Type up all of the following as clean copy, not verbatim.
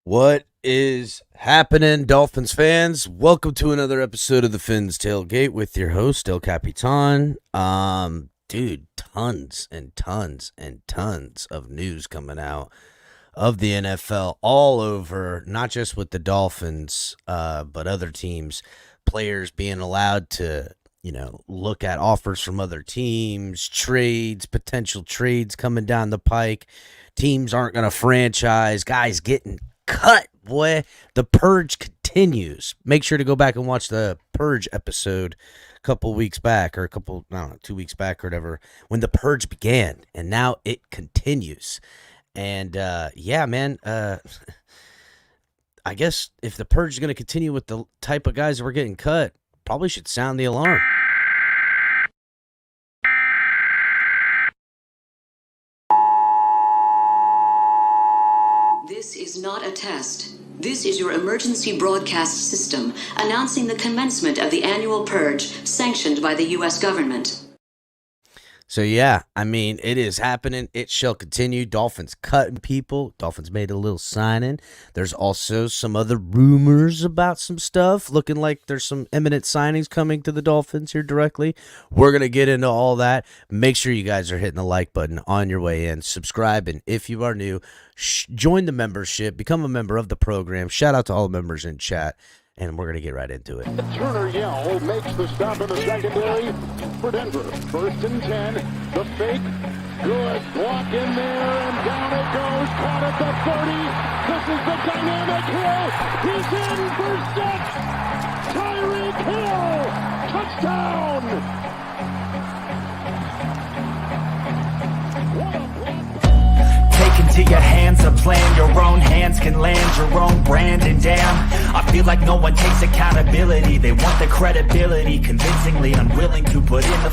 What is happening, Dolphins fans? Welcome to another episode of the Fins Tailgate with your host, El Capitan. Dude, tons and tons and tons of news coming out of the NFL all over, not just with the Dolphins, but other teams, players being allowed to, look at offers from other teams, trades, potential trades coming down the pike. Teams aren't going to franchise, guys getting cut, boy. The Purge continues. Make sure to go back and watch the Purge episode a couple weeks back, or 2 weeks back or whatever, when the Purge began, and now it continues. And yeah, man, I guess if the Purge is going to continue with the type of guys that were getting cut, probably should sound the alarm. This is not a test. This is your emergency broadcast system announcing the commencement of the annual purge sanctioned by the U.S. government. So, yeah, I mean, it is happening. It shall continue. Dolphins cutting people. Dolphins made a little signing. There's also some other rumors about some stuff. Looking like there's some imminent signings coming to the Dolphins here directly. We're going to get into all that. Make sure you guys are hitting the like button on your way in. Subscribe, and if you are new, join the membership. Become a member of the program. Shout out to all the members in chat. And we're going to get right into it. Turner Yell makes the stop in the secondary for Denver. 1st and 10. The fake. Good. Block in there, and down it goes. Caught at the 30. This is the dynamic hit. He's in for 6. Tyreek Hill. Touchdown. Take into your hands a plan, your own hands can land your own brand. And damn, I feel like no one takes accountability. They want the credibility, convincingly unwilling to put in the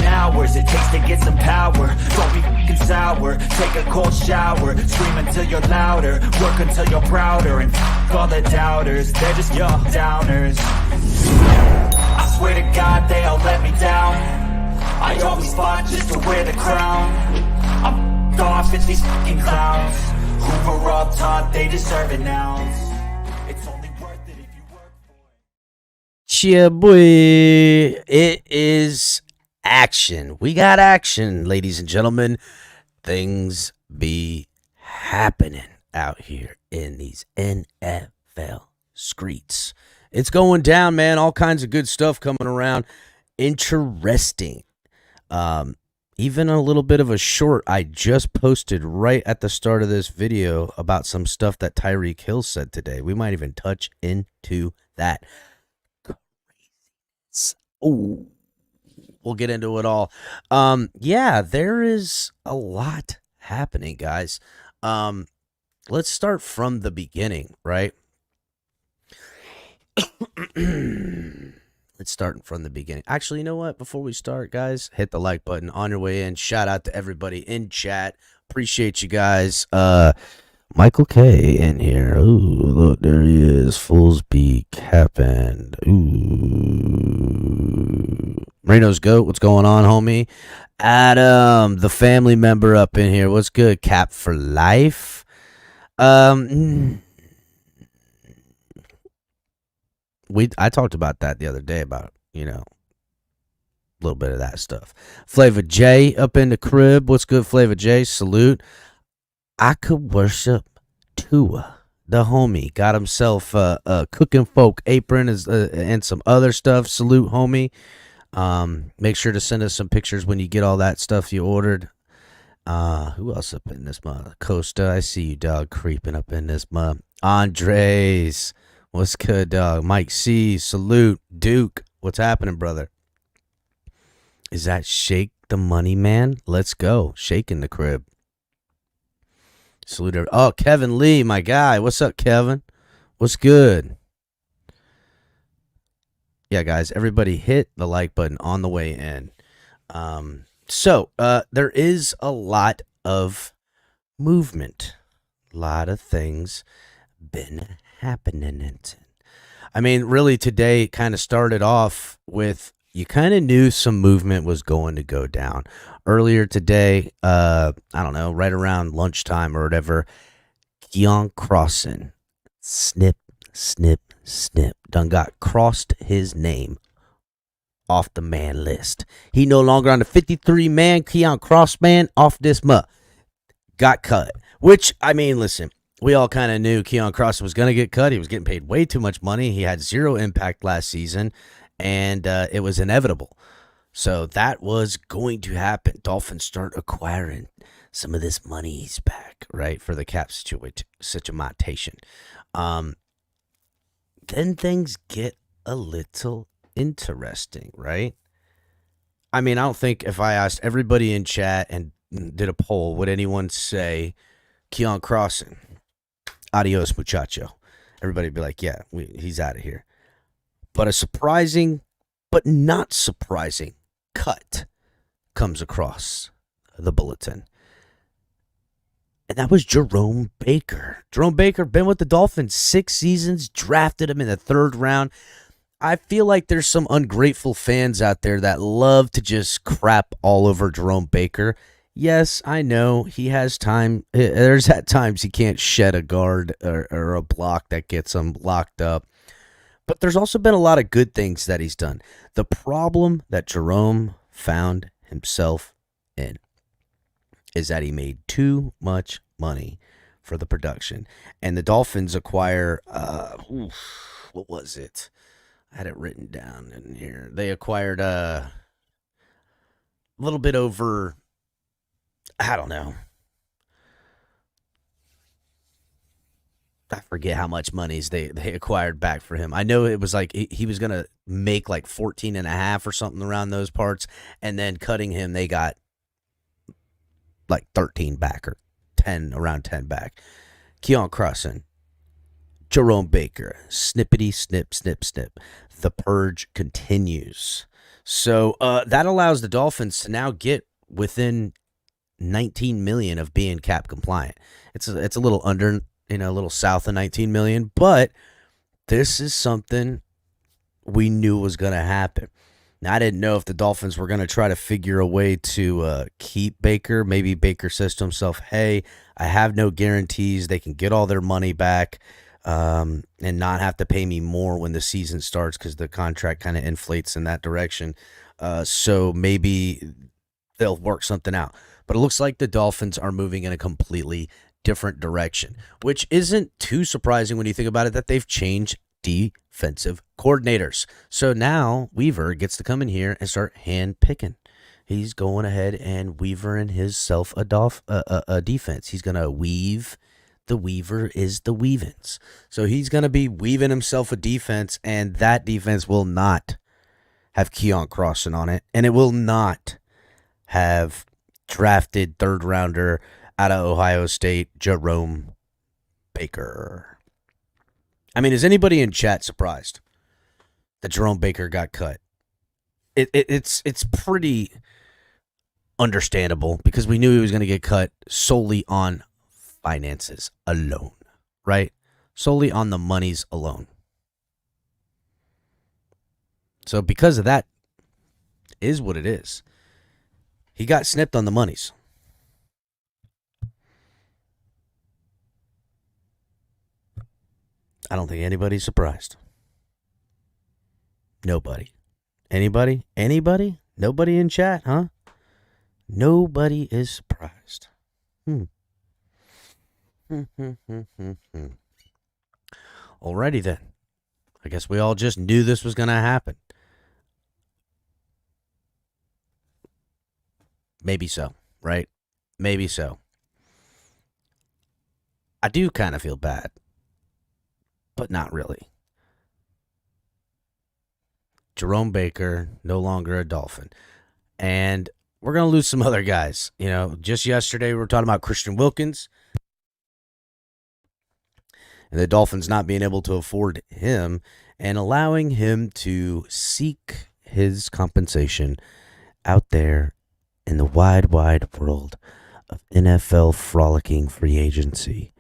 hours it takes to get some power. Don't be f***ing sour, take a cold shower, scream until you're louder, work until you're prouder, and f*** all the doubters, they're just your downers. I swear to God they all let me down. I always fought just to wear the crown. I'm off, it's these fucking clowns who were all taught they deserve it now. It's only worth it if you work for it. Yeah, boy. It is action. We got action, ladies and gentlemen. Things be happening out here in these NFL streets. It's going down, man. All kinds of good stuff coming around. Interesting. Even a little bit of a short I just posted right at the start of this video about some stuff that Tyreek Hill said today. We might even touch into that. Oh, we'll get into it all. Yeah, there is a lot happening, guys. Let's start from the beginning, right? Let's start from the beginning. Actually, you know what? Before we start, guys, hit the like button on your way in. Shout out to everybody in chat. Appreciate you guys. Michael K in here. Ooh, look, there he is. Foolsby capping. Ooh. Marino's Goat, what's going on, homie? Adam, the family member up in here. What's good? Cap for life. I talked about that the other day about, a little bit of that stuff. Flavor J up in the crib. What's good, Flavor J? Salute. I could worship Tua, the homie. Got himself a cooking folk apron and some other stuff. Salute, homie. Make sure to send us some pictures when you get all that stuff you ordered. Who else up in this mud? Costa, I see you, dog, creeping up in this mud. Andres. What's good, dog? Mike C, salute. Duke, what's happening, brother? Is that Shake the Money Man? Let's go. Shaking the crib. Salute. Oh, Kevin Lee, my guy. What's up, Kevin? What's good? Yeah, guys, everybody hit the like button on the way in. So there is a lot of movement. A lot of things been happening. I mean, really today kind of started off with, you kind of knew some movement was going to go down. Earlier today, I don't know, right around lunchtime or whatever, Keon Crossan snip, snip, snip. Done got crossed his name off the man list. He no longer on the 53-man Keon Cross man off this muh. Got cut. Which, I mean, listen, we all kind of knew Keon Cross was going to get cut. He was getting paid way too much money. He had zero impact last season, and it was inevitable. So that was going to happen. Dolphins start acquiring some of this money's back, right, for the cap situation. Then things get a little interesting, right? I mean, I don't think if I asked everybody in chat and did a poll, would anyone say Keon Crossen, adios muchacho? Everybody would be like, yeah, he's out of here. But a surprising, but not surprising cut comes across the bulletin. And that was Jerome Baker. Jerome Baker, been with the Dolphins 6 seasons, drafted him in the 3rd round. I feel like there's some ungrateful fans out there that love to just crap all over Jerome Baker. Yes, I know he has time. There's at times he can't shed a guard or a block that gets him locked up. But there's also been a lot of good things that he's done. The problem that Jerome found himself in is that he made too much money for the production. And the Dolphins acquire, what was it? I had it written down in here. They acquired a little bit over, I don't know. I forget how much monies they acquired back for him. I know it was like he was going to make like 14 and a half or something around those parts. And then cutting him, they got like 13 back or 10, around 10 back. Keon Crossen, Jerome Baker, snippety, snip, snip, snip. The purge continues. So that allows the Dolphins to now get within 19 million of being cap compliant. It's a little under, a little south of 19 million, but this is something we knew was going to happen. Now, I didn't know if the Dolphins were going to try to figure a way to keep Baker. Maybe Baker says to himself, hey, I have no guarantees. They can get all their money back and not have to pay me more when the season starts because the contract kind of inflates in that direction. So maybe they'll work something out. But it looks like the Dolphins are moving in a completely different direction, which isn't too surprising when you think about it, that they've changed defensive coordinators. So now Weaver gets to come in here and start hand picking. He's going ahead and weavering himself a defense. He's going to weave. The weaver is the weavings. So he's going to be weaving himself a defense, and that defense will not have Keon Crossen on it, and it will not have drafted 3rd rounder out of Ohio State, Jerome Baker. I mean, is anybody in chat surprised that Jerome Baker got cut? It's pretty understandable because we knew he was going to get cut solely on finances alone, right? Solely on the monies alone. So because of that, is what it is. He got snipped on the monies. I don't think anybody's surprised. Nobody. Anybody? Anybody? Nobody in chat, huh? Nobody is surprised. Alrighty then. I guess we all just knew this was going to happen. Maybe so, right? Maybe so. I do kind of feel bad, but not really. Jerome Baker, no longer a Dolphin. And we're going to lose some other guys. Just yesterday we were talking about Christian Wilkins and the Dolphins not being able to afford him and allowing him to seek his compensation out there in the wide, wide world of NFL frolicking free agency.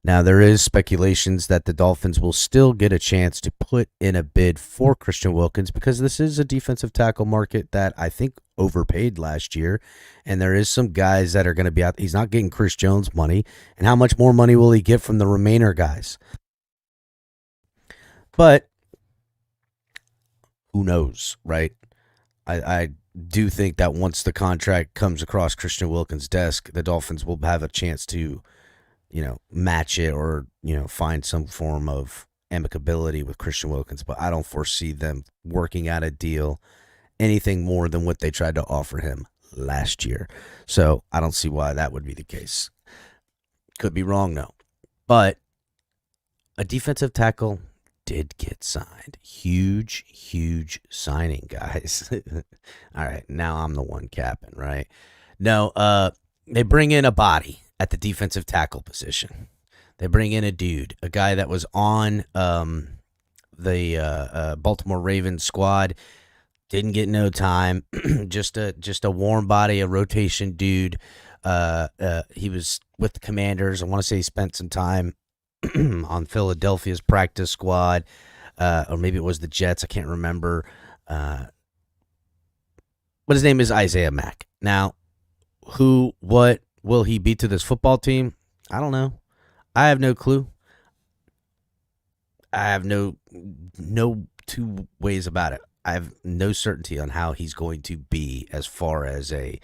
Now, there is speculations that the Dolphins will still get a chance to put in a bid for Christian Wilkins because this is a defensive tackle market that I think overpaid last year, and there is some guys that are going to be out. He's not getting Chris Jones money, and how much more money will he get from the remainder guys? But who knows, right? I do think that once the contract comes across Christian Wilkins' desk, the Dolphins will have a chance to, match it or, find some form of amicability with Christian Wilkins. But I don't foresee them working out a deal anything more than what they tried to offer him last year. So I don't see why that would be the case. Could be wrong, though. But a defensive tackle did get signed. Huge, huge signing, guys. All right, now I'm the one capping, right? No, they bring in a body at the defensive tackle position. They bring in a dude, a guy that was on the Baltimore Ravens squad. Didn't get no time. just a warm body, a rotation dude. He was with the Commanders. I want to say he spent some time on Philadelphia's practice squad, or maybe it was the Jets. I can't remember. But his name is Isaiah Mack. Now, what will he be to this football team? I don't know. I have no clue. I have no two ways about it. I have no certainty on how he's going to be as far as a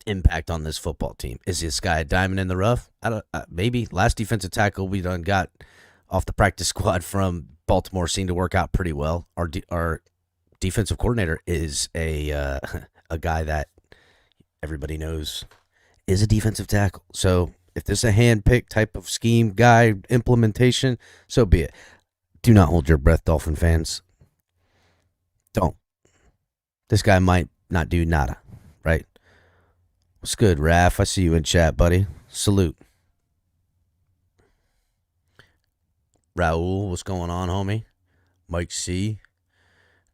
impact on this football team. Is this guy a diamond in the rough? I don't. Maybe last defensive tackle we done got off the practice squad from Baltimore seemed to work out pretty well. Our defensive coordinator is a guy that everybody knows is a defensive tackle. So if this is a hand-picked type of scheme guy implementation, so be it. Do not hold your breath, Dolphin fans. Don't. This guy might not do nada, right? What's good, Raph? I see you in chat, buddy. Salute. Raul, what's going on, homie? Mike C.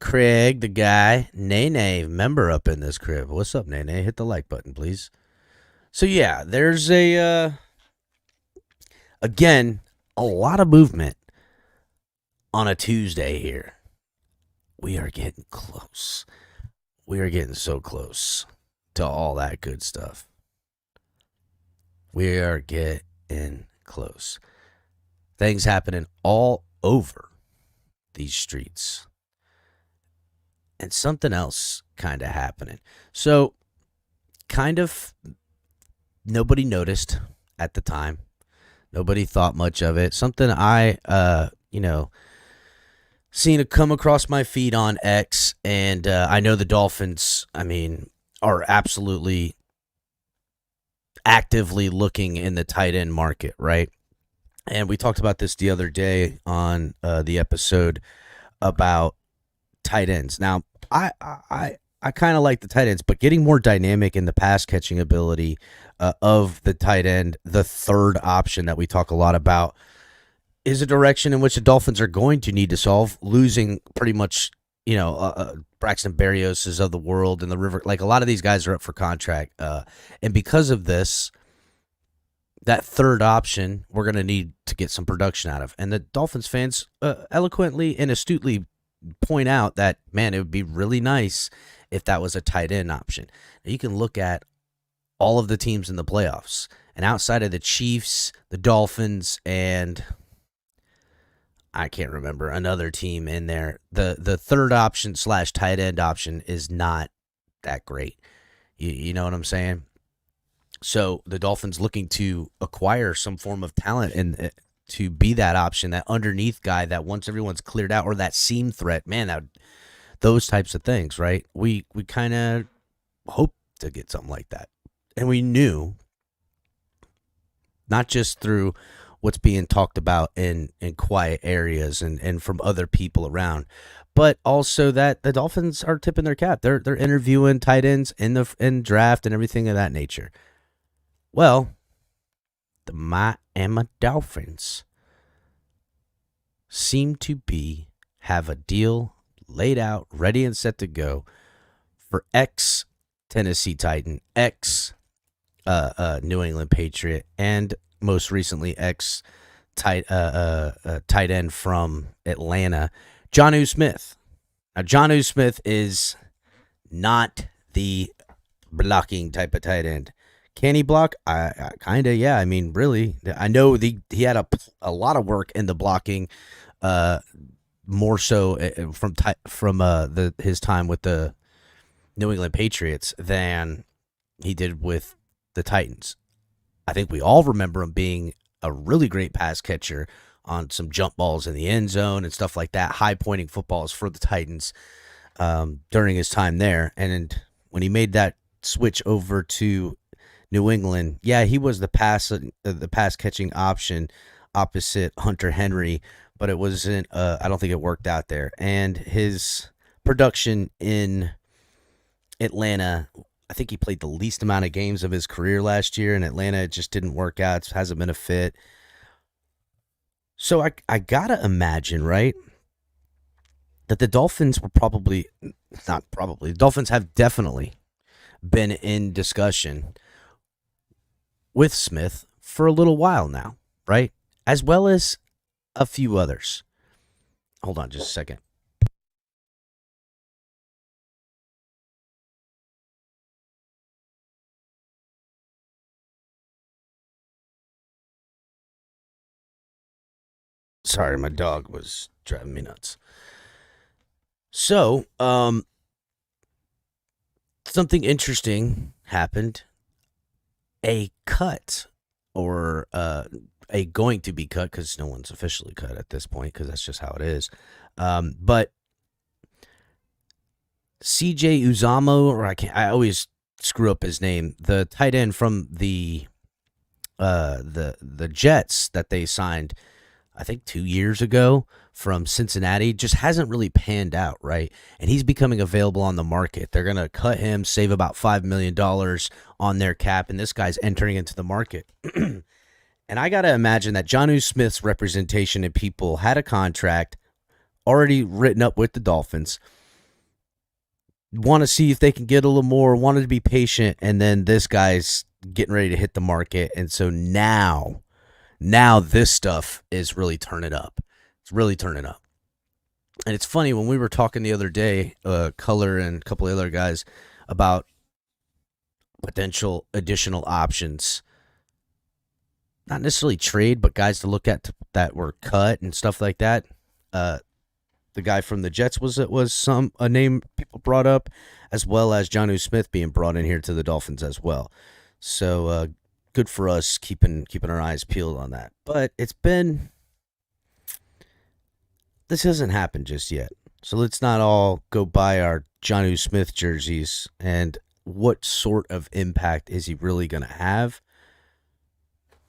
Craig, the guy. Nene, member up in this crib. What's up, Nene? Hit the like button, please. So, yeah, there's again, a lot of movement on a Tuesday here. We are getting close. We are getting so close to all that good stuff. We are getting close. Things happening all over these streets. And something else kind of happening. So, kind of nobody noticed at the time. Nobody thought much of it. Something I, seen it come across my feed on X, and I know the Dolphins, are absolutely actively looking in the tight end market, right? And we talked about this the other day on the episode about tight ends. Now, I kind of like the tight ends, but getting more dynamic in the pass catching ability of the tight end, the third option that we talk a lot about, is a direction in which the Dolphins are going to need to solve, losing pretty much, Braxton Berrios of the world and the river. Like, a lot of these guys are up for contract. And because of this, that third option, we're going to need to get some production out of. And the Dolphins fans eloquently and astutely point out that, man, it would be really nice if that was a tight end option. Now, you can look at all of the teams in the playoffs. And outside of the Chiefs, the Dolphins, and I can't remember another team in there, the third option / tight end option is not that great. You know what I'm saying? So the Dolphins looking to acquire some form of talent and to be that option, that underneath guy that once everyone's cleared out, or that seam threat, man, those types of things, right? We kind of hope to get something like that. And we knew, not just through what's being talked about in quiet areas and from other people around, but also that the Dolphins are tipping their cap. They're interviewing tight ends in draft and everything of that nature. Well, the Miami Dolphins seem to have a deal laid out, ready and set to go for ex-Tennessee Titan, ex-New England Patriot, and most recently ex-tight end from Atlanta, Jonnu Smith. Now, Jonnu Smith is not the blocking type of tight end. Can he block? I kind of, yeah. I mean, really, I know he had a lot of work in the blocking, more so from his time with the New England Patriots than he did with the Titans. I think we all remember him being a really great pass catcher on some jump balls in the end zone and stuff like that, high pointing footballs for the Titans during his time there. And when he made that switch over to New England, yeah, he was the pass catching option opposite Hunter Henry, but it wasn't. I don't think it worked out there. And his production in Atlanta, I think he played the least amount of games of his career last year in Atlanta. It just didn't work out. It hasn't been a fit. So I gotta imagine, right, that the Dolphins were the Dolphins have definitely been in discussion with Smith for a little while now, right? As well as a few others. Hold on just a second. Sorry, my dog was driving me nuts. So, something interesting happened. A cut, or a going to be cut, because no one's officially cut at this point, because that's just how it is. But CJ Uzamo, or I always screw up his name, the tight end from the Jets that they signed, I think 2 years ago from Cincinnati, just hasn't really panned out, right? And he's becoming available on the market. They're going to cut him, save about $5 million on their cap, and this guy's entering into the market. And I got to imagine that Jonnu Smith's representation and people had a contract already written up with the Dolphins, want to see if they can get a little more, wanted to be patient, and then this guy's getting ready to hit the market. And so now this stuff is really turning up. It's really turning up. And it's funny, when we were talking the other day, Color and a couple of other guys, about potential additional options, not necessarily trade, but guys to look at that were cut and stuff like that. The guy from the Jets was a name people brought up, as well as Jonnu Smith being brought in here to the Dolphins as well. So good for us keeping our eyes peeled on that. But this hasn't happened just yet. So let's not all go buy our Jonnu Smith jerseys. And what sort of impact is he really going to have?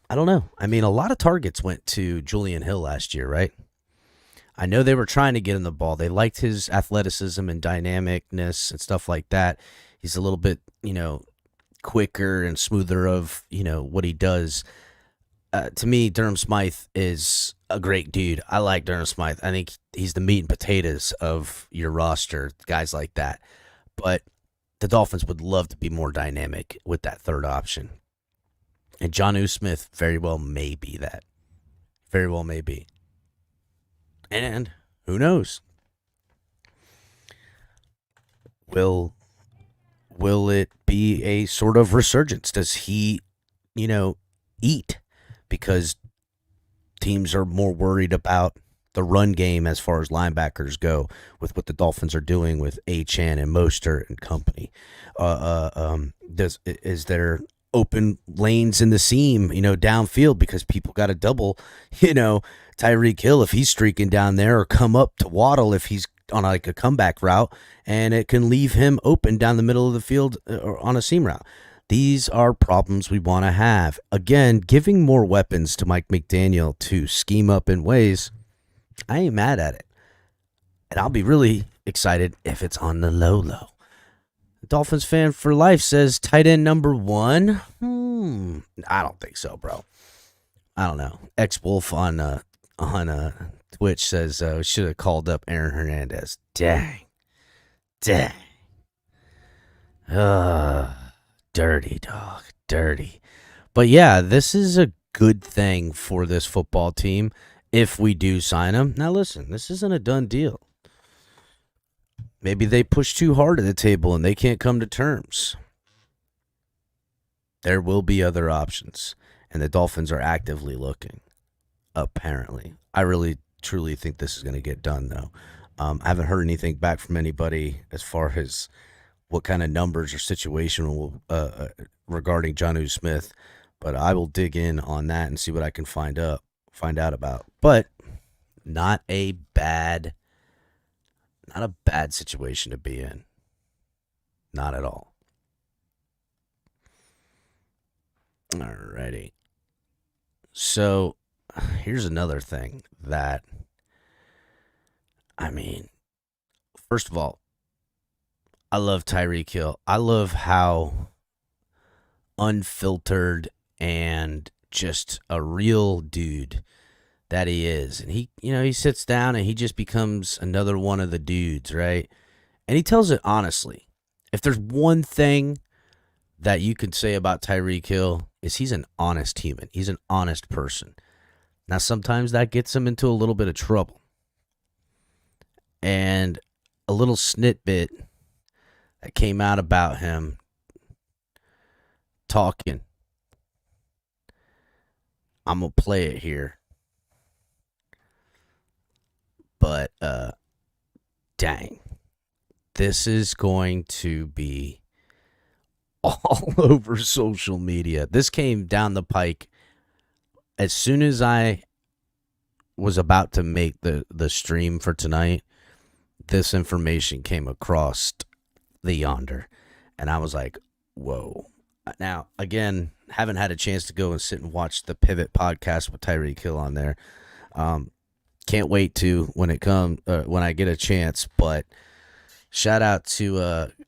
I don't know. I mean, a lot of targets went to Julian Hill last year, right? I know they were trying to get him the ball. They liked his athleticism and dynamicness and stuff like that. He's a little bit, quicker and smoother of, what he does. To me, Durham Smythe is a great dude. I like Durham Smythe. I think he's the meat and potatoes of your roster, guys like that. But the Dolphins would love to be more dynamic with that third option. And Jonnu Smith very well may be that. Very well may be. And who knows? Will it be a sort of resurgence? Does he, eat? Because teams are more worried about the run game as far as linebackers go, with what the Dolphins are doing with Achane and Mostert and company. Is there open lanes in the seam, downfield, because people got to double, Tyreek Hill if he's streaking down there, or come up to Waddle if he's on like a comeback route, and it can leave him open down the middle of the field or on a seam route. These are problems we want to have. Again, giving more weapons to Mike McDaniel to scheme up in ways, I ain't mad at it. And I'll be really excited if it's on the low. Dolphins fan for life says tight end number 1. I don't think so, bro. I don't know. X-Wolf on Twitch says we should have called up Aaron Hernandez. Dang. Dirty, dog. Dirty. But yeah, this is a good thing for this football team if we do sign him. Now listen, this isn't a done deal. Maybe they push too hard at the table and they can't come to terms. There will be other options, and the Dolphins are actively looking, apparently. I really, truly think this is going to get done, though. I haven't heard anything back from anybody as far as what kind of numbers or situation will regarding Jonnu Smith, but I will dig in on that and see what I can find out about. But not a bad situation to be in. Not at all. Alrighty. So here's another thing that, I mean, first of all, I love Tyreek Hill. I love how unfiltered and just a real dude that he is. And he sits down and he just becomes another one of the dudes, right? And he tells it honestly. If there's one thing that you could say about Tyreek Hill, is he's an honest human. He's an honest person. Now, sometimes that gets him into a little bit of trouble. And a little snippet that came out about him talking. I'm going to play it here. But, dang. This is going to be all over social media. This came down the pike as soon as I was about to make the stream for tonight. This information came across the yonder, and I was like, whoa. Now, again, haven't had a chance to go and sit and watch the Pivot podcast with Tyreek Hill on there. Can't wait to when I get a chance, but shout out to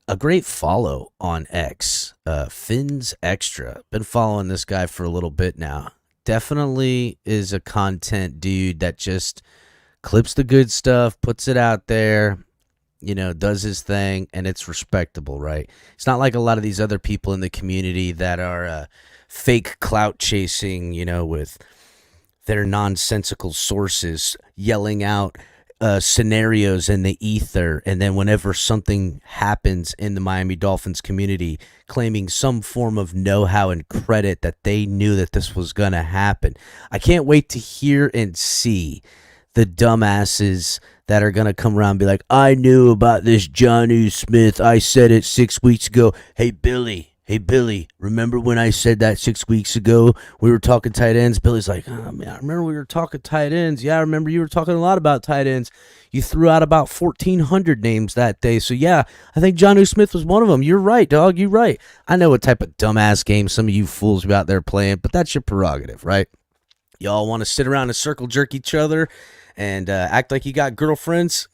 a great follow on X, Fins Extra. Been following this guy for a little bit now. Definitely is a content dude that just clips the good stuff, puts it out there, does his thing, and it's respectable, right? It's not like a lot of these other people in the community that are fake clout chasing, with their nonsensical sources yelling out scenarios in the ether, and then whenever something happens in the Miami Dolphins community, claiming some form of know-how and credit that they knew that this was going to happen. I can't wait to hear and see the dumbasses that are going to come around and be like, I knew about this Jonnu Smith. I said it 6 weeks ago. Hey, Billy, remember when I said that 6 weeks ago? We were talking tight ends. Billy's like, oh, man, I remember we were talking tight ends. Yeah, I remember you were talking a lot about tight ends. You threw out about 1,400 names that day. So, yeah, I think Jonnu Smith was one of them. You're right, dog. You're right. I know what type of dumbass game some of you fools are out there playing, but that's your prerogative, right? Y'all want to sit around and circle jerk each other and act like you got girlfriends?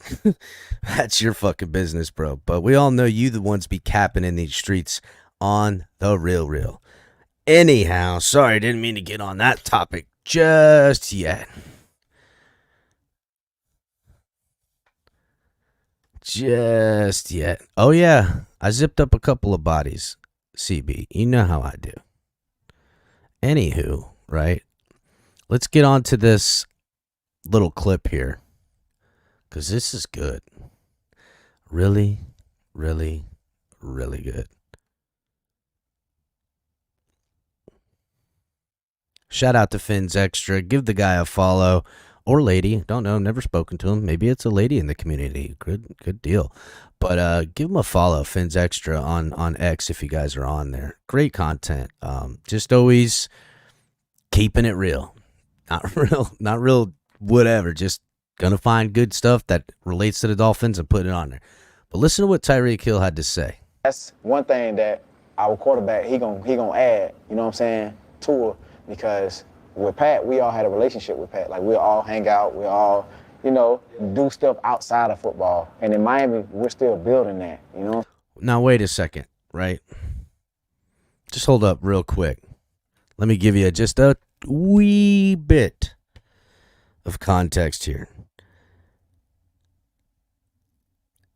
That's your fucking business, bro. But we all know you the ones be capping in these streets on the real. Anyhow, sorry, didn't mean to get on that topic just yet. Oh, yeah, I zipped up a couple of bodies, CB. You know how I do. Anywho, right? Let's get on to this little clip here, because this is good. Really, really, really good. Shout out to Fins Extra. Give the guy a follow. Or lady. Don't know. Never spoken to him. Maybe it's a lady in the community. Good deal. But give him a follow, Fins Extra, on X if you guys are on there. Great content. Just always keeping it real. Not real whatever. Just gonna find good stuff that relates to the Dolphins and put it on there. But listen to what Tyreek Hill had to say. That's one thing that our quarterback, he gonna add, you know what I'm saying, to it. Because with Pat, we all had a relationship with Pat. Like, we all hang out, we all, do stuff outside of football. And in Miami, we're still building that, Now, wait a second, right? Just hold up real quick. Let me give you just a wee bit of context here.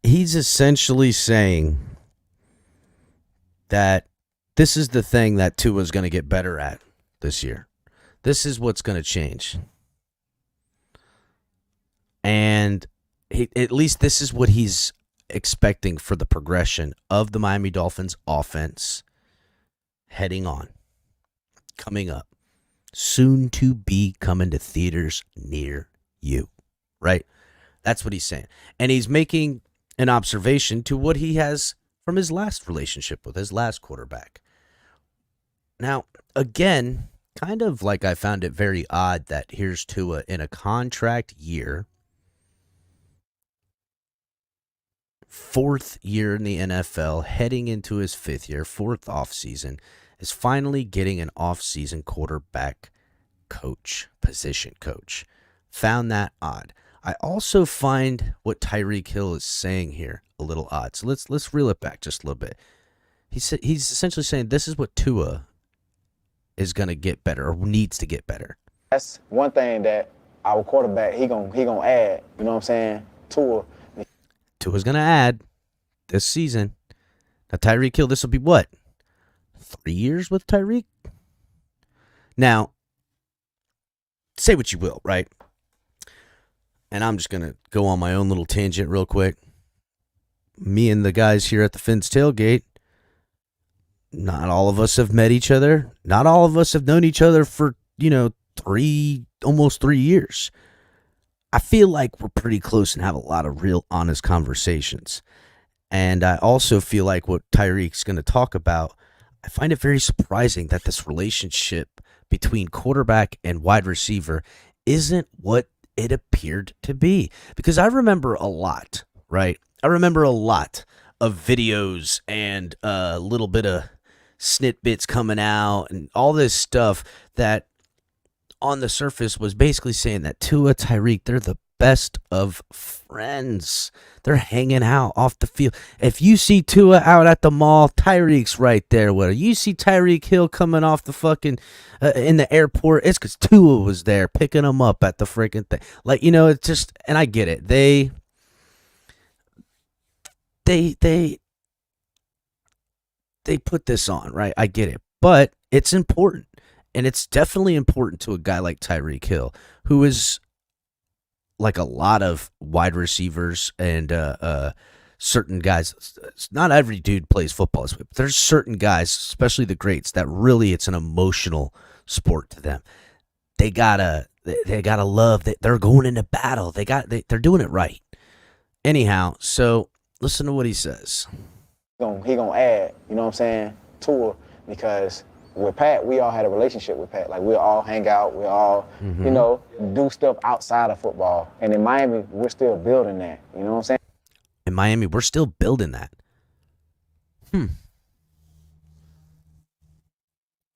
He's essentially saying that this is the thing that Tua's going to get better at this year. This is what's going to change. And at least this is what he's expecting for the progression of the Miami Dolphins offense heading on. coming up. Soon to be coming to theaters near you, right? That's what he's saying. And he's making an observation to what he has from his last relationship with his last quarterback. Now, again, kind of like I found it very odd that here's Tua in a contract year, fourth year in the NFL, heading into his fifth year, fourth offseason, is finally getting an offseason quarterback coach, position coach. Found that odd. I also find what Tyreek Hill is saying here a little odd. So let's reel it back just a little bit. He's essentially saying this is what Tua is going to get better or needs to get better. That's one thing that our quarterback, he gonna add, you know what I'm saying, Tua. Tua's going to add this season. Now, Tyreek Hill, this will be what? 3 years with Tyreek? Now, say what you will, right? And I'm just going to go on my own little tangent real quick. Me and the guys here at the Fins Tailgate, not all of us have met each other. Not all of us have known each other for, almost 3 years. I feel like we're pretty close and have a lot of real honest conversations. And I also feel like what Tyreek's going to talk about, I find it very surprising that this relationship between quarterback and wide receiver isn't what it appeared to be. Because I remember a lot, right? I remember a lot of videos and a little bit of snitbits coming out and all this stuff that on the surface was basically saying that Tua, Tyreek, they're the best of friends. They're hanging out off the field. If you see Tua out at the mall, Tyreek's right there with her. You see Tyreek Hill coming off the fucking in the airport, it's because Tua was there picking him up at the freaking thing. Like, it's just, and I get it. They put this on, right? I get it. But it's important. And it's definitely important to a guy like Tyreek Hill, who is like a lot of wide receivers and certain guys. Not every dude plays football this way, but there's certain guys, especially the greats, that really it's an emotional sport to them. They gotta love that they're going into battle. They're doing it right. Anyhow, so listen to what he says. He gonna add, you know what I'm saying, Tua, because with Pat, we all had a relationship with Pat. Like, we all hang out, we all, do stuff outside of football. And in Miami, we're still building that. You know what I'm saying? In Miami, we're still building that.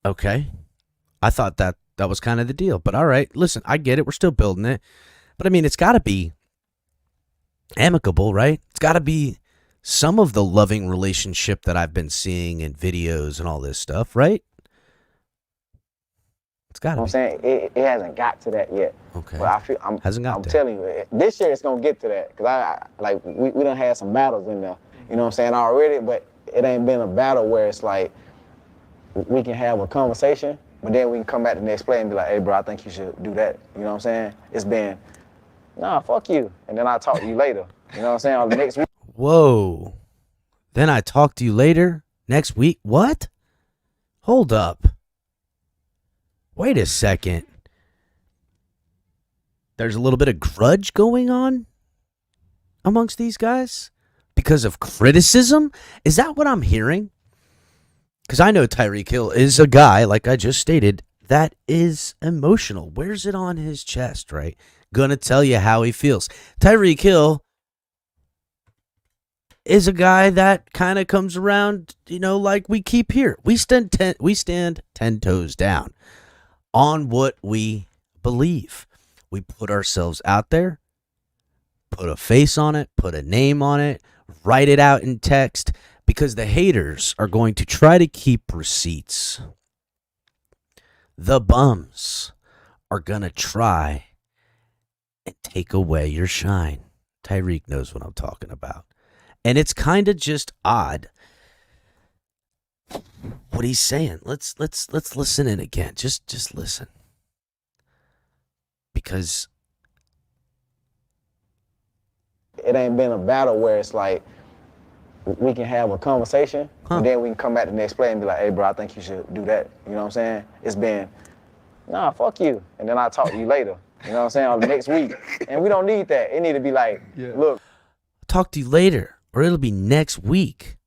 Okay. I thought that was kind of the deal. But all right, listen, I get it. We're still building it. But, I mean, it's got to be amicable, right? It's got to be some of the loving relationship that I've been seeing in videos and all this stuff, right? It's got to be. I'm saying it hasn't got to that yet. Okay. But I'm telling you, this year it's going to get to that. Because we done had some battles in there, you know what I'm saying, already. But it ain't been a battle where it's like we can have a conversation, but then we can come back the next play and be like, hey, bro, I think you should do that. You know what I'm saying? It's been, nah, fuck you. And then I'll talk to you later. You know what I'm saying? Or the next week. Whoa. Then I talk to you later next week. What? Hold up. Wait a second. There's a little bit of grudge going on amongst these guys because of criticism? Is that what I'm hearing? Because I know Tyreek Hill is a guy, like I just stated, that is emotional. Wears it on his chest, right? Gonna tell you how he feels. Tyreek Hill is a guy that kind of comes around, like we keep here. We stand 10 toes down on what we believe. We put ourselves out there, put a face on it, put a name on it, write it out in text, because the haters are going to try to keep receipts. The bums are going to try and take away your shine. Tyreek knows what I'm talking about. And it's kind of just odd what he's saying. Let's listen in again. Just listen. Because it ain't been a battle where it's like we can have a conversation, And then we can come back the next play and be like, hey, bro, I think you should do that. You know what I'm saying? It's been, nah, fuck you. And then I'll talk to you later. You know what I'm saying? Or the next week. And we don't need that. It need to be like, look. Talk to you later, or it'll be next week.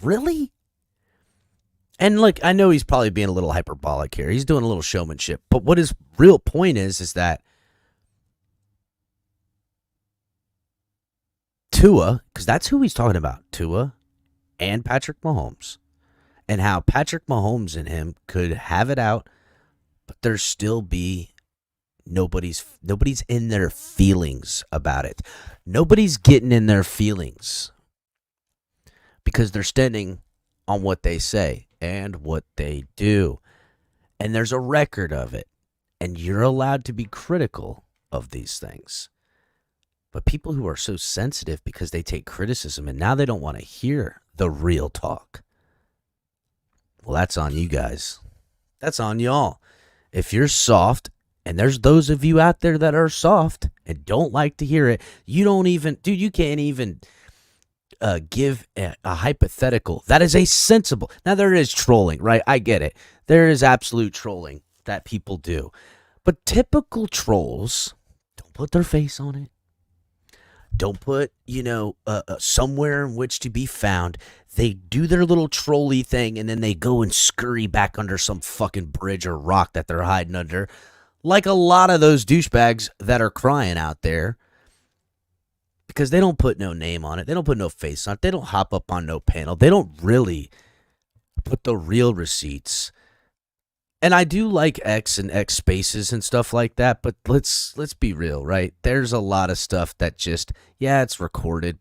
Really? And look, I know he's probably being a little hyperbolic here. He's doing a little showmanship. But what his real point is that Tua, because that's who he's talking about, Tua and Patrick Mahomes, and how Patrick Mahomes and him could have it out, but there still be nobody's in their feelings about it. Nobody's getting in their feelings because they're standing on what they say and what they do. And there's a record of it. And you're allowed to be critical of these things. But people who are so sensitive because they take criticism and now they don't want to hear the real talk. Well, that's on you guys. That's on y'all. If you're soft, and there's those of you out there that are soft and don't like to hear it, you can't even give a hypothetical. That is a sensible. Now, there is trolling, right? I get it. There is absolute trolling that people do. But typical trolls don't put their face on it. Don't put, somewhere in which to be found. They do their little trolly thing, and then they go and scurry back under some fucking bridge or rock that they're hiding under. Like a lot of those douchebags that are crying out there. Because they don't put no name on it. They don't put no face on it. They don't hop up on no panel. They don't really put the real receipts. And I do like X and X spaces and stuff like that, but let's be real, right? There's a lot of stuff that just, it's recorded,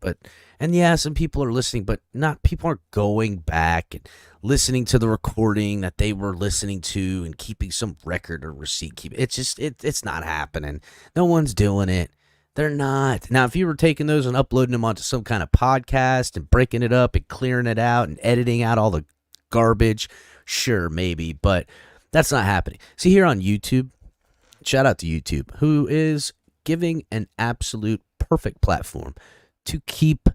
and some people are listening, but not people aren't going back and listening to the recording that they were listening to and keeping some record or receipt. It's not happening. No one's doing it. They're not. Now, if you were taking those and uploading them onto some kind of podcast and breaking it up and clearing it out and editing out all the garbage, sure, maybe, but that's not happening. See, here on YouTube, shout out to YouTube, who is giving an absolute perfect platform to keep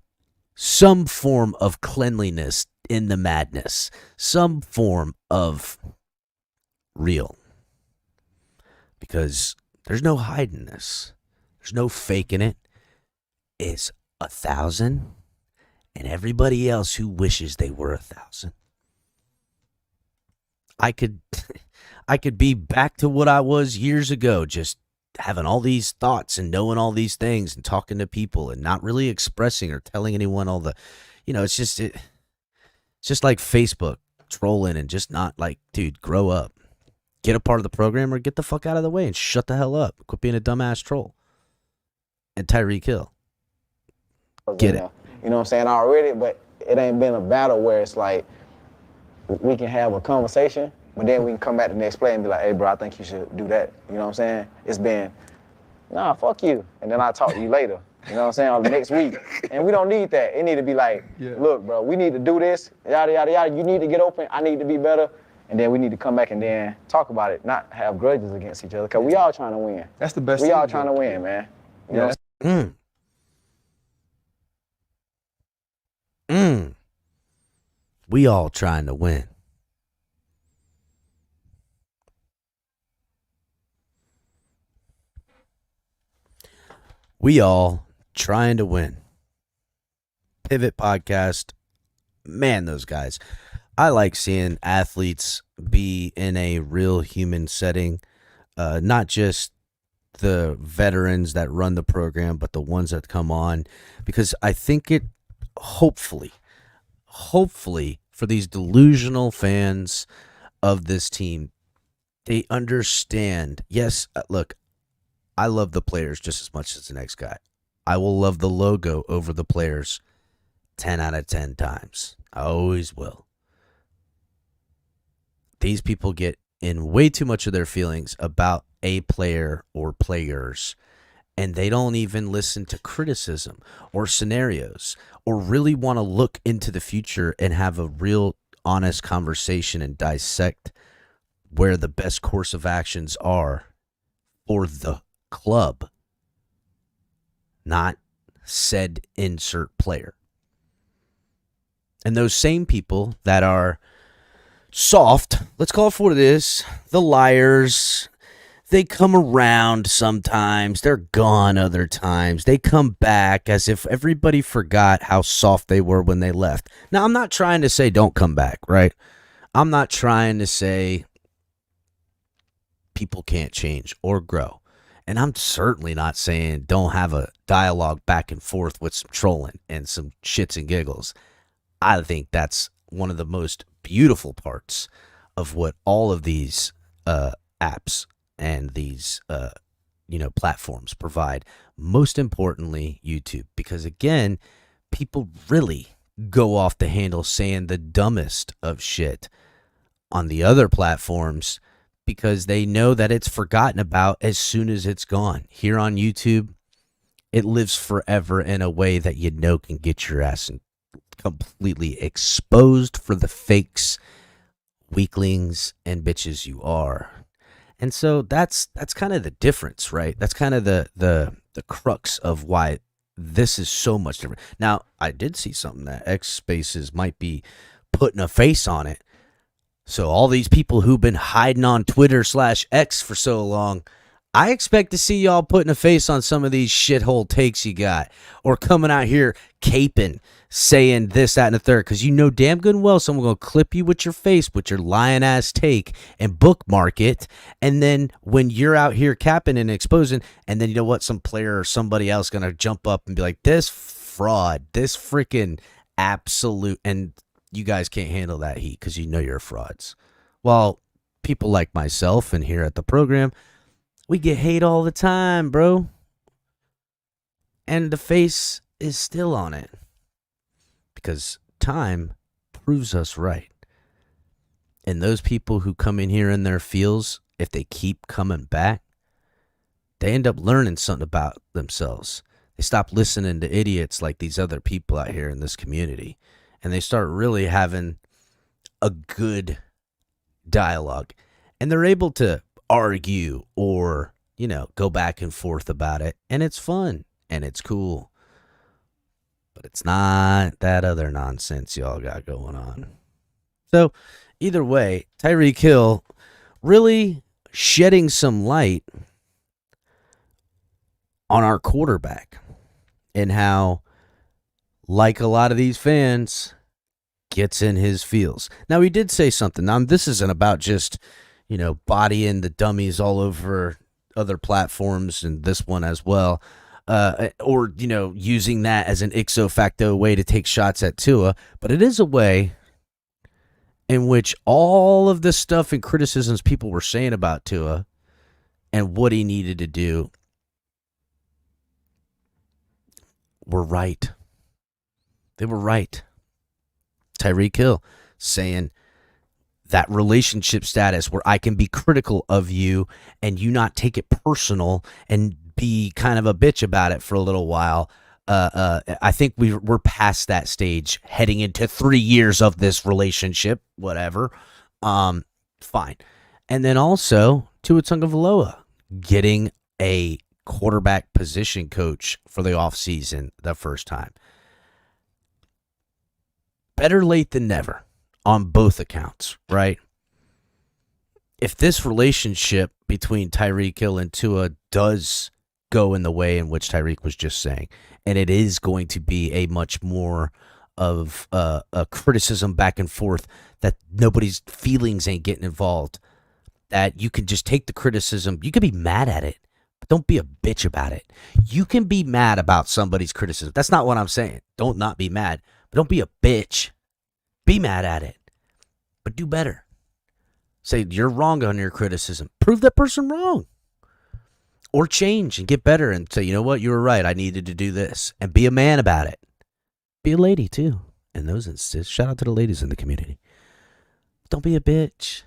some form of cleanliness in the madness, some form of real. Because there's no hiding this. There's no faking it. It's 1,000 and everybody else who wishes they were 1,000. I could be back to what I was years ago, just having all these thoughts and knowing all these things and talking to people and not really expressing or telling anyone all the, it's just like Facebook trolling and just not like, dude, grow up, get a part of the program or get the fuck out of the way and shut the hell up. Quit being a dumbass troll. And Tyreek Hill. Get it. You know what I'm saying? Already, but it ain't been a battle where it's like we can have a conversation, but then we can come back the next play and be like, hey, bro, I think you should do that. You know what I'm saying? It's been, nah, fuck you. And then I'll talk to you later. You know what I'm saying? Or the next week. And we don't need that. It need to be like, look, bro, we need to do this, yada, yada, yada. You need to get open. I need to be better. And then we need to come back and then talk about it, not have grudges against each other, because we all trying to win. That's the best We thing, all trying to win, man. You know? We all trying to win. We all trying to win. Pivot Podcast. Man, those guys. I like seeing athletes be in a real human setting, not just the veterans that run the program, but the ones that come on, because I think it hopefully for these delusional fans of this team, they understand. Yes, look, I love the players just as much as the next guy. I will love the logo over the players 10 out of 10 times. I always will. These people get in way too much of their feelings about a player or players, and they don't even listen to criticism or scenarios or really want to look into the future and have a real honest conversation and dissect where the best course of actions are for the club, not said insert player. And those same people that are soft, let's call it for what it is, the liars, they come around sometimes, they're gone other times, they come back as if everybody forgot how soft they were when they left. Now, I'm not trying to say don't come back, right? I'm not trying to say people can't change or grow. And I'm certainly not saying don't have a dialogue back and forth with some trolling and some shits and giggles. I think that's one of the most beautiful parts of what all of these apps and these platforms provide. Most importantly, YouTube, because again, people really go off the handle saying the dumbest of shit on the other platforms because they know that it's forgotten about as soon as it's gone. Here on YouTube, it lives forever in a way that you know can get your ass completely exposed for the fakes, weaklings, and bitches you are. And so that's kind of the difference, right? That's kind of the crux of why this is so much different. Now, I did see something that X Spaces might be putting a face on it. So all these people who've been hiding on Twitter/X for so long, I expect to see y'all putting a face on some of these shithole takes you got, or coming out here caping, saying this, that, and the third, because you know damn good and well someone going to clip you with your face with your lying ass take and bookmark it, and then when you're out here capping and exposing, and then you know what, some player or somebody else going to jump up and be like, this fraud, this freaking absolute, and you guys can't handle that heat because you know you're frauds. Well, people like myself and here at the program, we get hate all the time, bro. And the face is still on it. Because time proves us right. And those people who come in here in their feels, if they keep coming back, they end up learning something about themselves. They stop listening to idiots like these other people out here in this community. And they start really having a good dialogue. And they're able to argue or, go back and forth about it. And it's fun and it's cool. But it's not that other nonsense y'all got going on. So either way, Tyreek Hill really shedding some light on our quarterback and how, like a lot of these fans, gets in his feels. Now, he did say something. Now, this isn't about just, bodying the dummies all over other platforms and this one as well. Or, using that as an ipso facto way to take shots at Tua. But it is a way in which all of the stuff and criticisms people were saying about Tua and what he needed to do were right. They were right. Tyreek Hill saying that relationship status where I can be critical of you and you not take it personal and be kind of a bitch about it for a little while. I think we're past that stage, heading into 3 years of this relationship, whatever. Fine. And then also Tua Tagovailoa getting a quarterback position coach for the offseason the first time. Better late than never on both accounts, right? If this relationship between Tyreek Hill and Tua does go in the way in which Tyreek was just saying, and it is going to be a much more of a criticism back and forth that nobody's feelings ain't getting involved, that you can just take the criticism, you can be mad at it, but don't be a bitch about it. You can be mad about somebody's criticism. That's not what I'm saying. Don't not be mad, but don't be a bitch. Be mad at it, but do better. Say you're wrong on your criticism. Prove that person wrong. Or change and get better and say, you know what, you were right. I needed to do this. And be a man about it. Be a lady, too. In those instances, shout out to the ladies in the community. Don't be a bitch.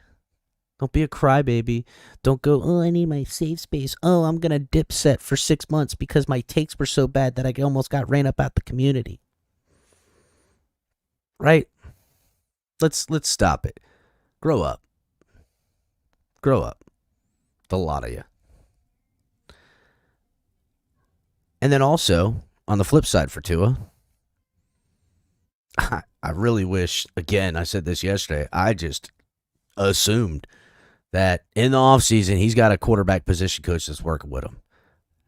Don't be a crybaby. Don't go, oh, I need my safe space. Oh, I'm going to dip set for 6 months because my takes were so bad that I almost got ran up out the community. Right? Let's stop it. Grow up. Grow up. The lot of you. And then also, on the flip side for Tua, I really wish, again, I said this yesterday, I just assumed that in the offseason he's got a quarterback position coach that's working with him.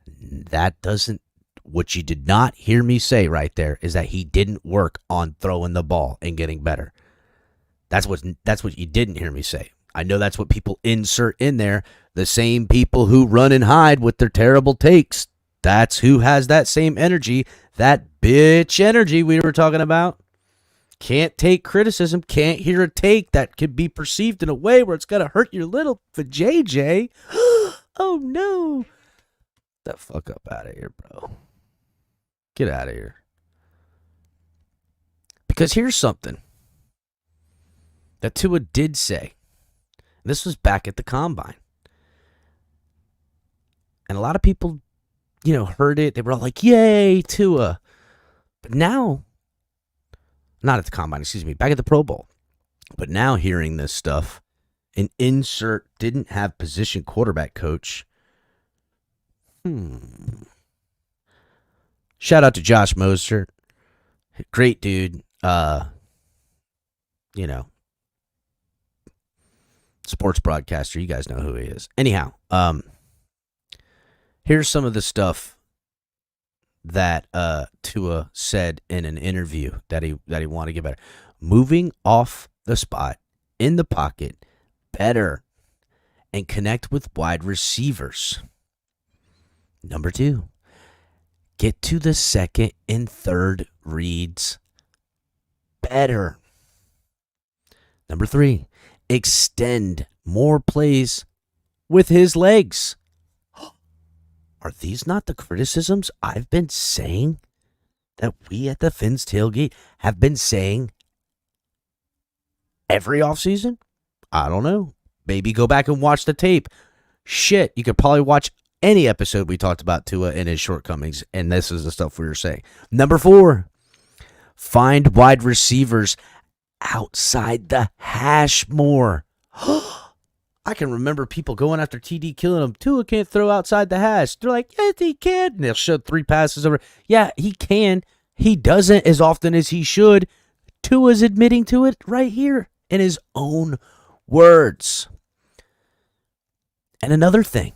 That doesn't, what you did not hear me say right there is that he didn't work on throwing the ball and getting better. That's what you didn't hear me say. I know that's what people insert in there. The same people who run and hide with their terrible takes. That's who has that same energy, that bitch energy we were talking about. Can't take criticism, can't hear a take that could be perceived in a way where it's going to hurt your little JJ. Oh, no. Get the fuck up out of here, bro. Get out of here. Because here's something that Tua did say. This was back at the Combine. And a lot of people, heard it. They were all like, yay, Tua. But now, not at the Combine, excuse me, back at the Pro Bowl. But now hearing this stuff, an insert didn't have position quarterback coach. Shout out to Josh Mostert. Great dude. Sports broadcaster. You guys know who he is. Anyhow, here's some of the stuff that Tua said in an interview that he wanted to get better. Moving off the spot, in the pocket, better, and connect with wide receivers. Number 2, get to the second and third reads better. Number 3, extend more plays with his legs. Are these not the criticisms I've been saying that we at the Fins Tailgate have been saying every offseason? I don't know. Maybe go back and watch the tape. Shit, you could probably watch any episode we talked about Tua and his shortcomings, and this is the stuff we were saying. Number 4, find wide receivers outside the hash more. I can remember people going after TD, killing him. Tua can't throw outside the hash. They're like, yes, he can. And they'll show 3 passes over. Yeah, he can. He doesn't as often as he should. Tua's admitting to it right here in his own words. And another thing,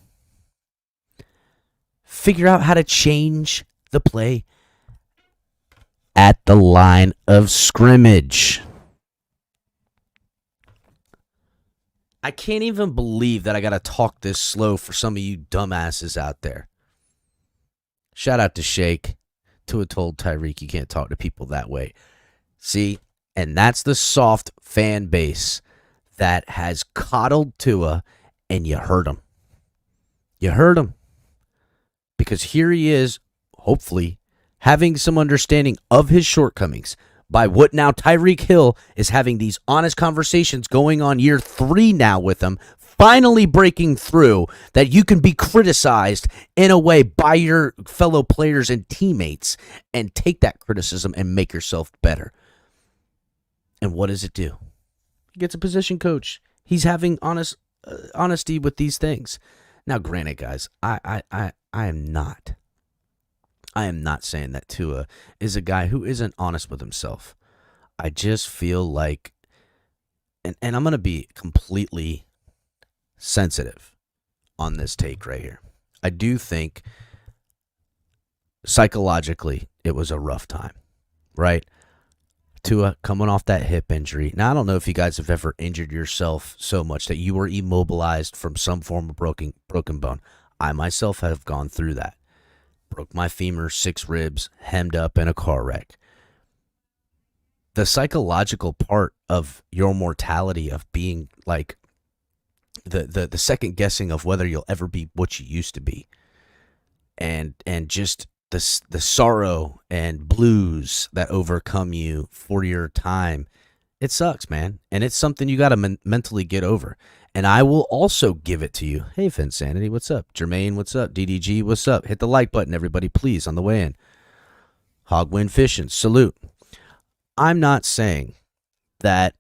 figure out how to change the play at the line of scrimmage. I can't even believe that I got to talk this slow for some of you dumbasses out there. Shout out to Shake. Tua told Tyreek you can't talk to people that way. See, and that's the soft fan base that has coddled Tua, and you heard him. You heard him. Because here he is, hopefully, having some understanding of his shortcomings by what now Tyreek Hill is having these honest conversations going on year 3 now with him, finally breaking through that you can be criticized in a way by your fellow players and teammates and take that criticism and make yourself better. And what does it do? He gets a position coach. He's having honesty with these things. Now, granted, guys, I am not saying that Tua is a guy who isn't honest with himself. I just feel like, and I'm going to be completely sensitive on this take right here. I do think psychologically it was a rough time, right? Tua coming off that hip injury. Now, I don't know if you guys have ever injured yourself so much that you were immobilized from some form of broken bone. I myself have gone through that. Broke my femur, 6 ribs, hemmed up in a car wreck. The psychological part of your mortality, of being like the second guessing of whether you'll ever be what you used to be, and just the sorrow and blues that overcome you for your time, it sucks, man. And it's something you got to mentally get over. And I will also give it to you. Hey, Finsanity, what's up? Jermaine, what's up? DDG, what's up? Hit the like button, everybody, please, on the way in. Hogwind Fishing, salute. I'm not saying that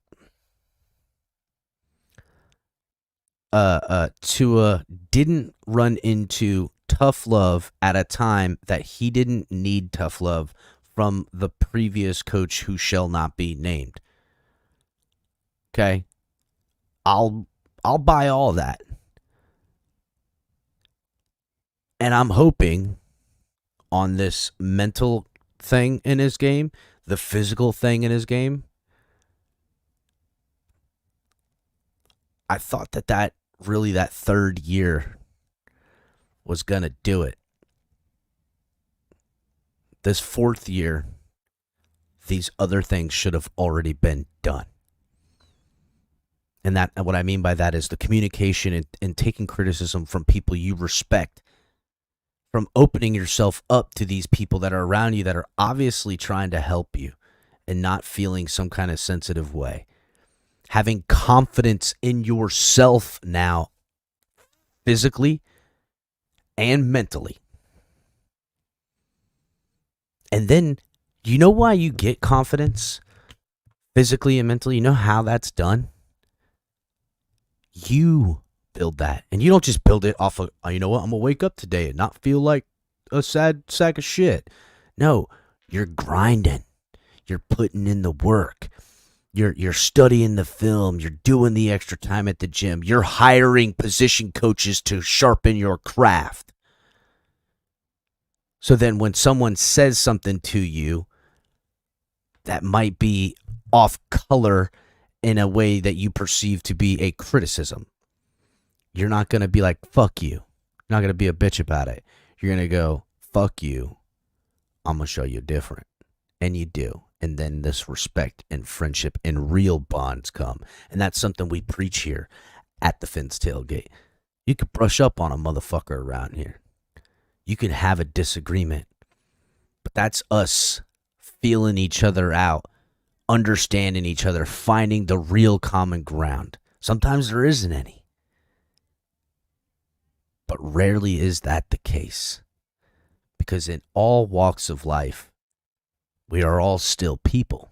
Tua didn't run into tough love at a time that he didn't need tough love from the previous coach who shall not be named. Okay? I'll buy all that. And I'm hoping on this mental thing in his game, the physical thing in his game, I thought that really that third year was going to do it. This fourth year, these other things should have already been done. And that, what I mean by that is the communication and taking criticism from people you respect, from opening yourself up to these people that are around you that are obviously trying to help you and not feeling some kind of sensitive way. Having confidence in yourself now, physically and mentally. And then, you know why you get confidence physically and mentally? You know how that's done? You build that. And you don't just build it off of, oh, you know what, I'm going to wake up today and not feel like a sad sack of shit. No, you're grinding. You're putting in the work. You're studying the film. You're doing the extra time at the gym. You're hiring position coaches to sharpen your craft. So then when someone says something to you that might be off color in a way that you perceive to be a criticism, you're not going to be like, fuck you. You're not going to be a bitch about it. You're going to go, fuck you. I'm going to show you different. And you do. And then this respect and friendship and real bonds come. And that's something we preach here at the Fins Tailgate. You could brush up on a motherfucker around here. You can have a disagreement. But that's us feeling each other out, understanding each other, finding the real common ground. Sometimes there isn't any. But rarely is that the case. Because in all walks of life, we are all still people.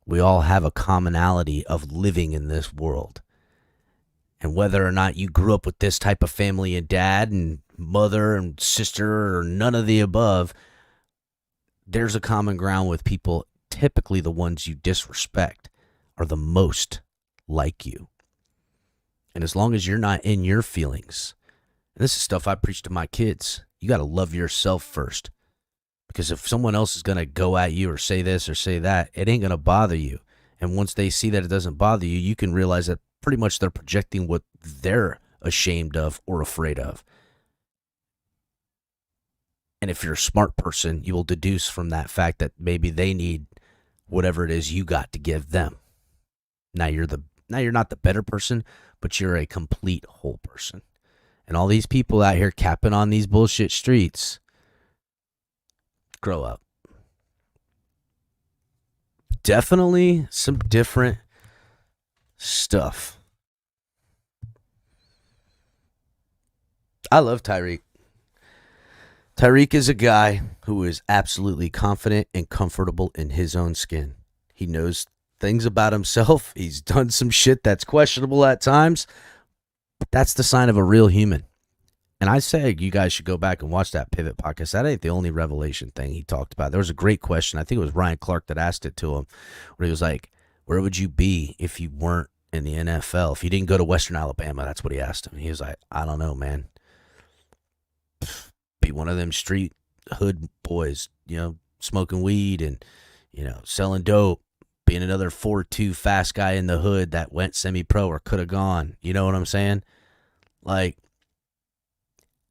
We all have a commonality of living in this world. And whether or not you grew up with this type of family and dad and mother and sister or none of the above, there's a common ground with people. Typically the ones you disrespect are the most like you. And as long as you're not in your feelings, and this is stuff I preach to my kids, you got to love yourself first. Because if someone else is going to go at you or say this or say that, it ain't going to bother you. And once they see that it doesn't bother you, you can realize that pretty much they're projecting what they're ashamed of or afraid of. And if you're a smart person, you will deduce from that fact that maybe they need whatever it is you got to give them. Now you're not the better person, but you're a complete whole person. And all these people out here capping on these bullshit streets, grow up. Definitely some different stuff. I love Tyreek. Tyreek is a guy who is absolutely confident and comfortable in his own skin. He knows things about himself. He's done some shit that's questionable at times, but that's the sign of a real human. And I say you guys should go back and watch that Pivot podcast. That ain't the only revelation thing he talked about. There was a great question. I think it was Ryan Clark that asked it to him, where he was like, where would you be if you weren't in the NFL? If you didn't go to Western Alabama, that's what he asked him. He was like, I don't know, man. Be one of them street hood boys, smoking weed and, selling dope. Being another 4'2" fast guy in the hood that went semi-pro or could have gone. You know what I'm saying?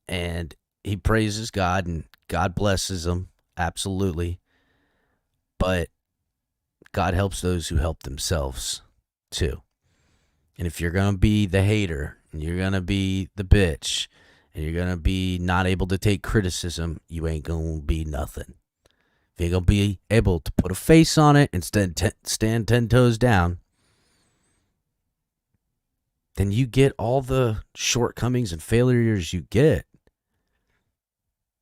And he praises God, and God blesses him, absolutely. But God helps those who help themselves, too. And if you're going to be the hater, and you're going to be the bitch, and you're going to be not able to take criticism, you ain't going to be nothing. If you're going to be able to put a face on it and stand 10 toes down, then you get all the shortcomings and failures you get.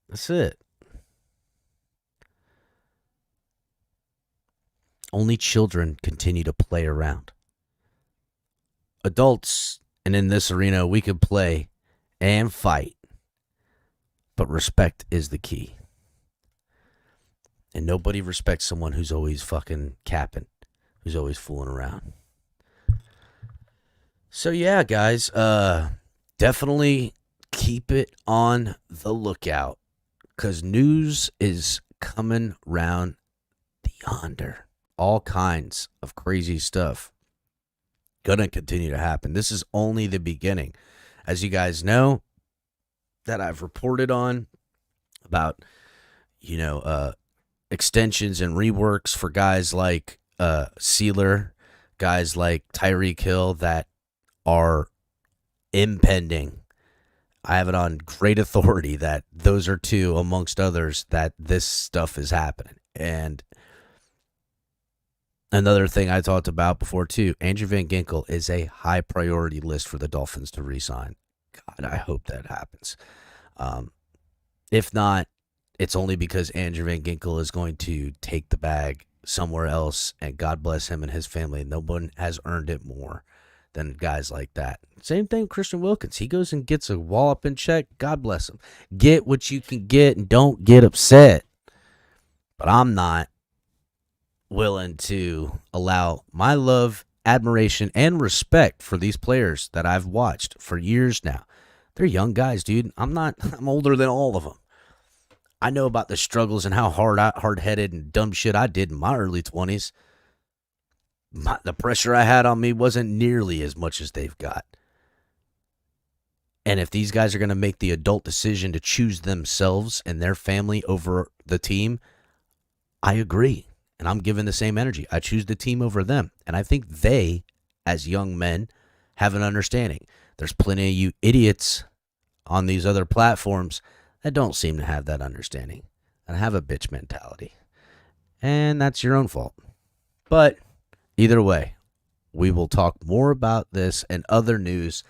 That's it. Only children continue to play around. Adults, and in this arena, we could play and fight, but respect is the key. And nobody respects someone who's always fucking capping, who's always fooling around. So yeah, guys, definitely keep it on the lookout, because news is coming round the yonder. All kinds of crazy stuff gonna continue to happen. This is only the beginning. As you guys know, that I've reported on about, extensions and reworks for guys like Sealer, guys like Tyreek Hill that are impending. I have it on great authority that those are two amongst others that this stuff is happening. And another thing I talked about before too, Andrew Van Ginkel is a high priority list for the Dolphins to re-sign. God, I hope that happens. If not, it's only because Andrew Van Ginkel is going to take the bag somewhere else, and God bless him and his family. No one has earned it more than guys like that. Same thing with Christian Wilkins. He goes and gets a wallop in check. God bless him. Get what you can get and don't get upset. But I'm not willing to allow my love, admiration, and respect for these players that I've watched for years now. They're young guys, dude. I'm older than all of them. I know about the struggles and how hard-headed and dumb shit I did in my early 20s. The pressure I had on me wasn't nearly as much as they've got. And if these guys are going to make the adult decision to choose themselves and their family over the team, I agree. And I'm giving the same energy. I choose the team over them. And I think they, as young men, have an understanding. There's plenty of you idiots on these other platforms that don't seem to have that understanding and have a bitch mentality. And that's your own fault. But either way, we will talk more about this and other news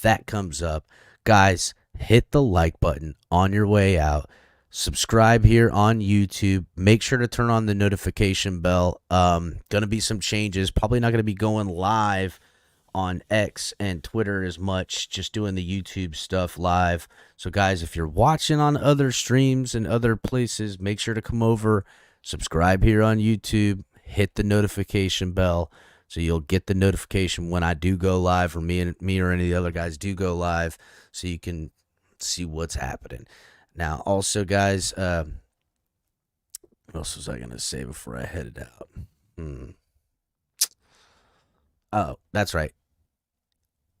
that comes up. Guys, hit the like button on your way out. Subscribe here on YouTube. Make sure to turn on the notification bell. Gonna be some changes. Probably not gonna be going live on X and Twitter as much. Just doing the YouTube stuff live. So guys, if you're watching on other streams and other places, make sure to come over, subscribe here on YouTube, hit the notification bell so you'll get the notification when I do go live, or me or any of the other guys do go live, so you can see what's happening. Now, also, guys, what else was I going to say before I headed out? Oh, that's right.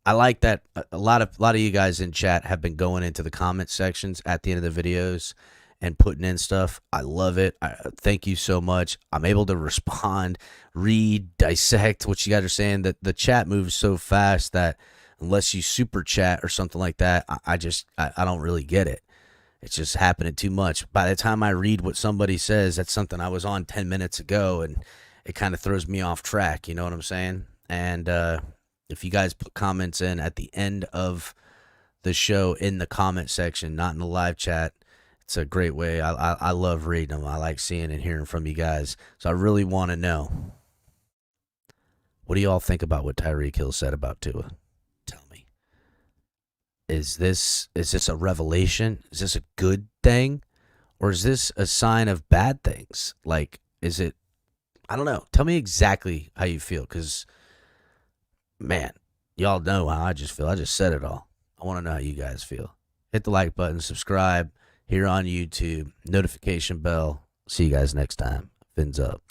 I like that a lot of you guys in chat have been going into the comment sections at the end of the videos and putting in stuff. I love it. Thank you so much. I'm able to respond, read, dissect what you guys are saying. The chat moves so fast that unless you super chat or something like that, I don't really get it. It's just happening too much. By the time I read what somebody says, that's something I was on 10 minutes ago, and it kind of throws me off track. You know what I'm saying? And if you guys put comments in at the end of the show in the comment section, not in the live chat, it's a great way. I love reading them. I like seeing and hearing from you guys. So I really want to know, what do you all think about what Tyreek Hill said about Tua? Tell me. Is this a revelation? Is this a good thing? Or is this a sign of bad things? Like, is it, I don't know. Tell me exactly how you feel, because, man, y'all know how I just feel. I just said it all. I want to know how you guys feel. Hit the like button, subscribe here on YouTube, notification bell. See you guys next time. Fins up.